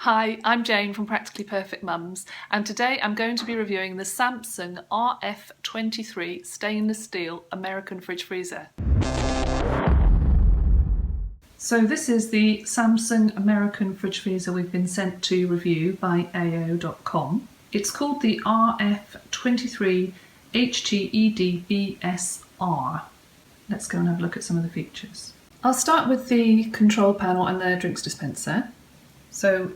Hi, I'm Jane from Practically Perfect Mums, and today I'm going to be reviewing the Samsung RF23 stainless steel American fridge freezer. So this is the Samsung American fridge freezer we've been sent to review by AO.com. It's called the RF23HTEDBSR. Let's go and have a look at some of the features. I'll start with the control panel and the drinks dispenser. So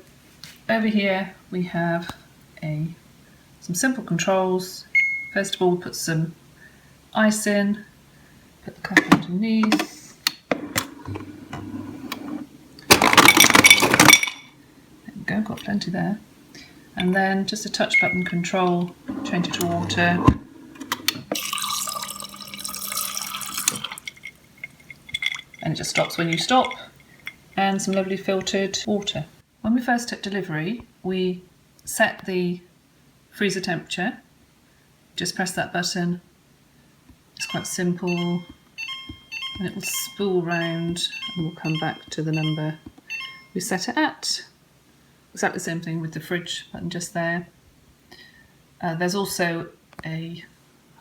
over here we have some simple controls. First of all, we'll put some ice in, put the cup underneath. There we go, got plenty there. And then just a touch button control, change it to water. And it just stops when you stop. And some lovely filtered water. When we first took delivery, we set the freezer temperature. Just press that button. It's quite simple. And it will spool round and we'll come back to the number we set it at. Exactly the same thing with the fridge button just there. There's also a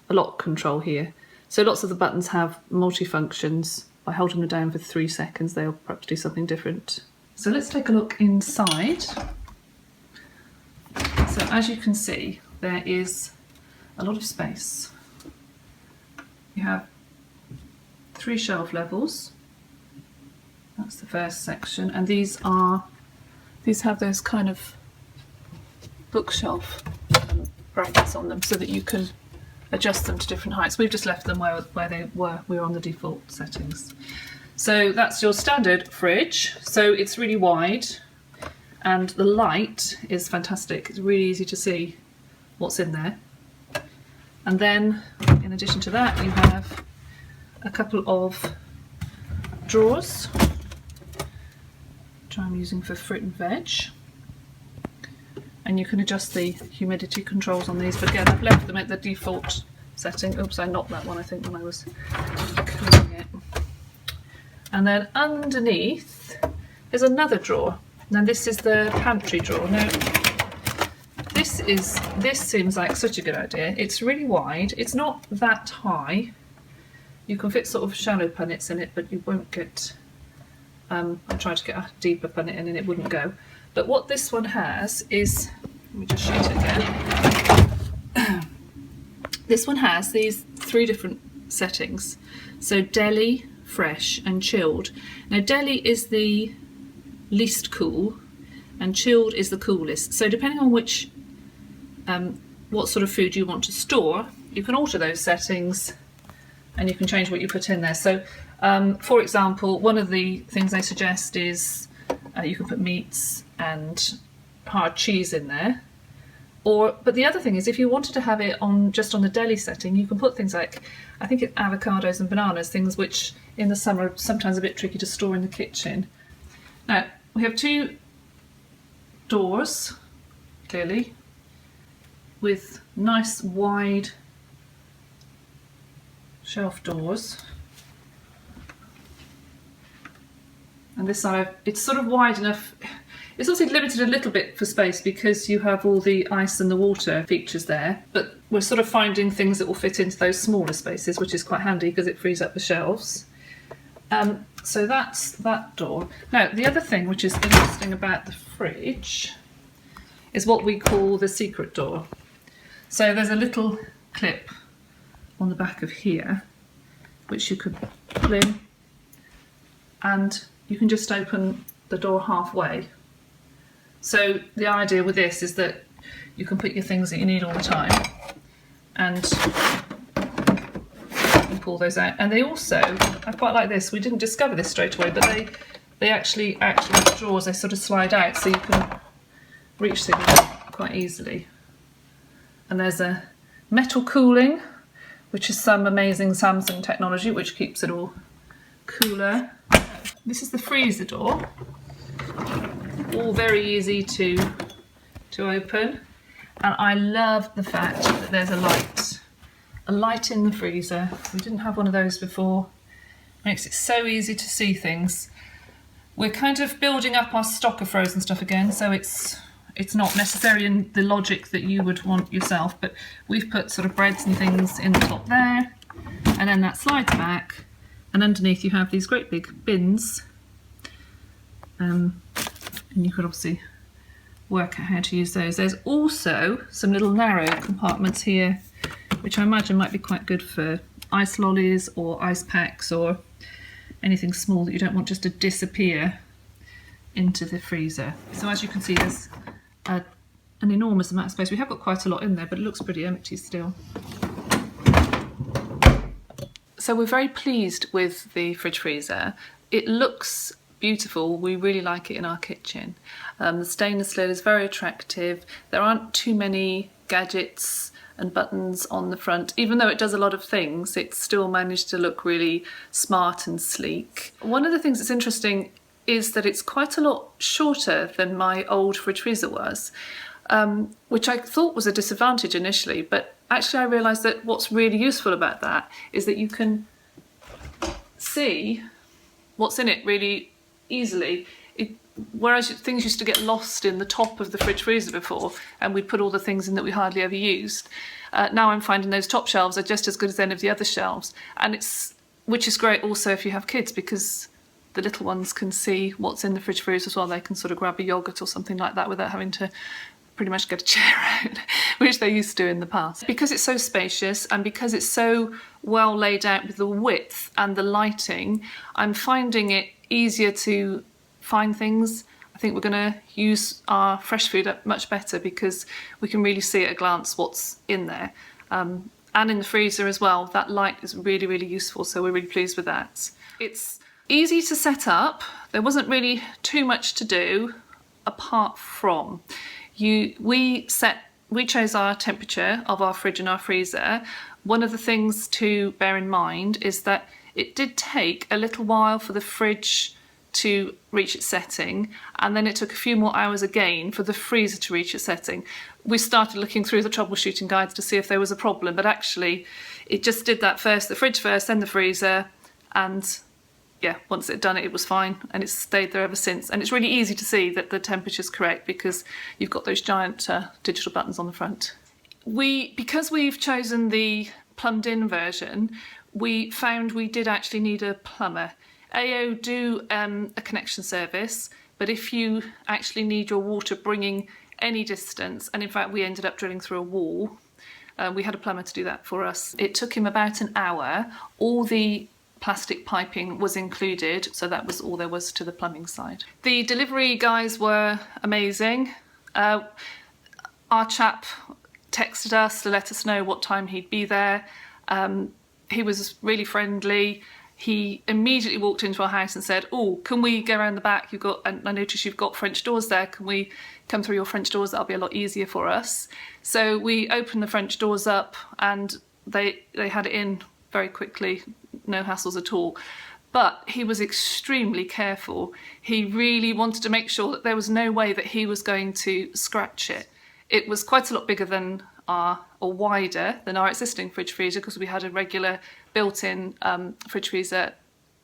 lock control here. So lots of the buttons have multi-functions. By holding them down for 3 seconds, they'll perhaps do something different. So let's take a look inside. So as you can see, there is a lot of space. You have 3 shelf levels. That's the first section, and these have those kind of bookshelf brackets on them so that you can adjust them to different heights. We've just left them where they were. We were on the default settings. So that's your standard fridge. So it's really wide and the light is fantastic. It's really easy to see what's in there. And then in addition to that, you have a couple of drawers, which I'm using for fruit and veg. And you can adjust the humidity controls on these, but again, I've left them at the default setting. Oops, I knocked that one, I think, when I was cleaning it. And then underneath is another drawer. Now this is the pantry drawer. Now this seems like such a good idea. It's really wide. It's not that high. You can fit sort of shallow punnets in it, but you won't get. I tried to get a deeper punnet in and it wouldn't go. But what this one has is, let me just shoot it again. This one has these 3 different settings. So deli, fresh and chilled. Now deli is the least cool and chilled is the coolest. So depending on which what sort of food you want to store, you can alter those settings and you can change what you put in there. So for example, one of the things they suggest is you can put meats and hard cheese in there. But the other thing is, if you wanted to have it just on the deli setting, you can put things like, I think it's avocados and bananas, things which in the summer are sometimes a bit tricky to store in the kitchen. Now, we have 2 doors, clearly, with nice wide shelf doors. And this side, it's sort of wide enough. It's also limited a little bit for space because you have all the ice and the water features there, but we're sort of finding things that will fit into those smaller spaces, which is quite handy because it frees up the shelves. So that's that door. Now, the other thing which is interesting about the fridge is what we call the secret door. So there's a little clip on the back of here, which you could pull in, and you can just open the door halfway. So the idea with this is that you can put your things that you need all the time and you pull those out. And they also, I quite like this, we didn't discover this straight away, but they actually have drawers, they sort of slide out so you can reach things quite easily. And there's a metal cooling, which is some amazing Samsung technology which keeps it all cooler. This is the freezer door. All very easy to open, and I love the fact that there's a light in the freezer. We didn't have one of those before. It makes it so easy to see things. We're kind of building up our stock of frozen stuff again, so it's not necessarily in the logic that you would want yourself, but we've put sort of breads and things in the top there, and then that slides back, and underneath you have these great big bins, and you could obviously work out how to use those. There's also some little narrow compartments here, which I imagine might be quite good for ice lollies or ice packs or anything small that you don't want just to disappear into the freezer. So as you can see, there's an enormous amount of space. We have got quite a lot in there, but it looks pretty empty still. So we're very pleased with the fridge freezer. It looks beautiful. We really like it in our kitchen. The stainless lid is very attractive. There aren't too many gadgets and buttons on the front. Even though it does a lot of things, it's still managed to look really smart and sleek. One of the things that's interesting is that it's quite a lot shorter than my old fridge freezer was, which I thought was a disadvantage initially, but actually I realised that what's really useful about that is that you can see what's in it really easily. Whereas things used to get lost in the top of the fridge freezer before, and we'd put all the things in that we hardly ever used. Now I'm finding those top shelves are just as good as any of the other shelves, and which is great also if you have kids, because the little ones can see what's in the fridge freezer as well. They can sort of grab a yoghurt or something like that without having to pretty much get a chair out, which they used to in the past. Because it's so spacious and because it's so well laid out with the width and the lighting, I'm finding it easier to find things. I think we're going to use our fresh food up much better because we can really see at a glance what's in there. And in the freezer as well, that light is really, really useful, so we're really pleased with that. It's easy to set up. There wasn't really too much to do apart from we chose our temperature of our fridge and our freezer. One of the things to bear in mind is that it did take a little while for the fridge to reach its setting, and then it took a few more hours again for the freezer to reach its setting. We started looking through the troubleshooting guides to see if there was a problem, but actually it just did that first, the fridge first, then the freezer, and yeah, once it done it, it was fine, and it's stayed there ever since. And it's really easy to see that the temperature's correct because you've got those giant digital buttons on the front. Because we've chosen the plumbed in version, we found we did actually need a plumber. AO do a connection service, but if you actually need your water bringing any distance, and in fact we ended up drilling through a wall, we had a plumber to do that for us. It took him about an hour. All the plastic piping was included, so that was all there was to the plumbing side. The delivery guys were amazing. Our chap texted us to let us know what time he'd be there. He was really friendly. He immediately walked into our house and said, "Oh, can we go around the back? I noticed you've got French doors there. Can we come through your French doors? That'll be a lot easier for us." So we opened the French doors up and they had it in very quickly, no hassles at all. But he was extremely careful. He really wanted to make sure that there was no way that he was going to scratch it. It was quite a lot bigger than or wider than our existing fridge freezer, because we had a regular built-in fridge freezer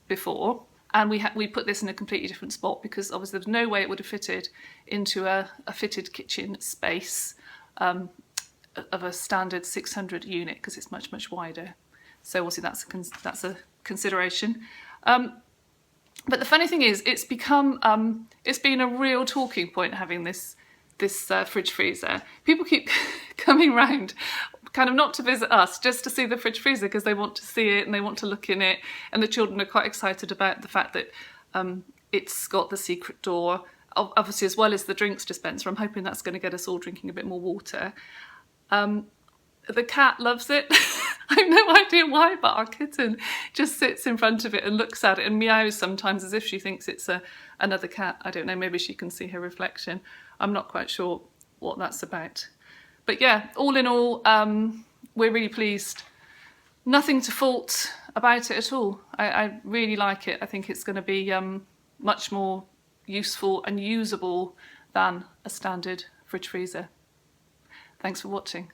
before, and we put this in a completely different spot because obviously there was no way it would have fitted into a fitted kitchen space of a standard 600 unit, because it's much, much wider. So obviously that's a consideration. But the funny thing is, it's been a real talking point having this fridge freezer. People keep coming round, kind of not to visit us, just to see the fridge freezer because they want to see it and they want to look in it, and the children are quite excited about the fact that it's got the secret door, obviously, as well as the drinks dispenser. I'm hoping that's going to get us all drinking a bit more water. The cat loves it. I have no idea why, but our kitten just sits in front of it and looks at it and meows sometimes as if she thinks it's another cat. I don't know, maybe she can see her reflection. I'm not quite sure what that's about. But yeah, all in all, we're really pleased. Nothing to fault about it at all. I really like it. I think it's going to be much more useful and usable than a standard fridge freezer. Thanks for watching.